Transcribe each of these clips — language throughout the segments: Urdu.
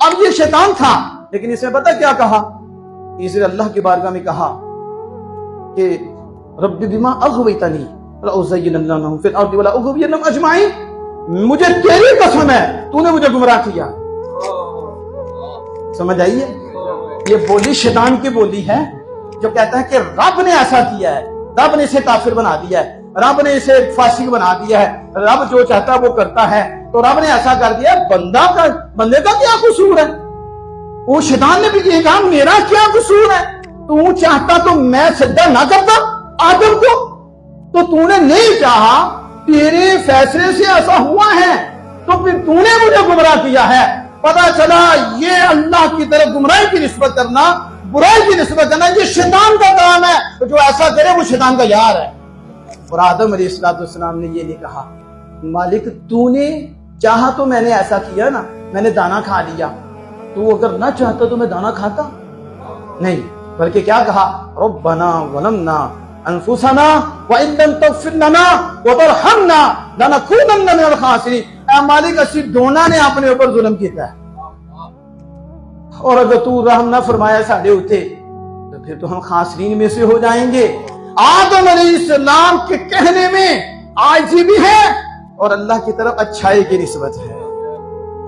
اب یہ شیطان تھا، لیکن اس نے پتہ کیا کہا؟ اس نے اللہ کی بارگاہ میں کہا کہ رب بما اغویتنی لأزینن لہم فی الارض ولأغوینہم اجمعین، مجھے تیری قسم ہے تو نے مجھے گمراہ کیا۔ سمجھ آئیے؟ یہ بولی شیطان کی بولی ہے جو کہتا ہے کہ رب نے ایسا کیا ہے، رب نے اسے کافر بنا دیا ہے، رب نے اسے فاسق بنا دیا ہے، رب جو چاہتا ہے وہ کرتا ہے، تو رب نے ایسا کر دیا۔ بندے کا کیا قصور ہے؟ وہ شیطان نے بھی یہ کہا میرا کیا قصور ہے؟ تو چاہتا تو میں سجدہ نہ کرتا آدم کو، تو نے نہیں چاہا، تیرے فیصلے سے ایسا ہوا ہے، تو پھر تو نے مجھے گمراہ کیا ہے۔ پتا چلا یہ اللہ کی طرف گمراہی کی نسبت کرنا، برائی کی نسبت کرنا، یہ شیطان کا کام ہے، جو ایسا کرے وہ شیطان کا یار ہے۔ اور آدم علیہ السلام نے یہ نہیں کہا مالک تو نے چاہا تو میں نے ایسا کیا نا، میں نے دانا کھا لیا، تو اگر نہ چاہتا تو میں دانا کھاتا نہیں، بلکہ کیا کہا ربنا ظلمنا انفسنا وان لم تغفر لنا وترحمنا لنکونن من الخاسرین۔ اے مالک اسی دونوں نے اپنے اوپر ظلم کیتا ہے، اور اگر تو رحم نہ فرمایا ساڈے اوتے تو پھر تو ہم خاسرین میں سے ہو جائیں گے۔ آدم علیہ السلام کے کہنے میں عاجزی بھی ہے اور اللہ کی طرف اچھائی کی نسبت ہے،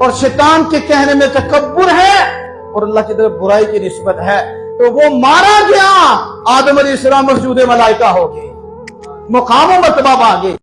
اور شیطان کے کہنے میں تکبر ہے اور اللہ کی طرف برائی کی نسبت ہے، تو وہ مارا گیا۔ آدم علیہ السلام مسجود ملائکہ ہو گئے، مقام و مرتبہ پا گئے۔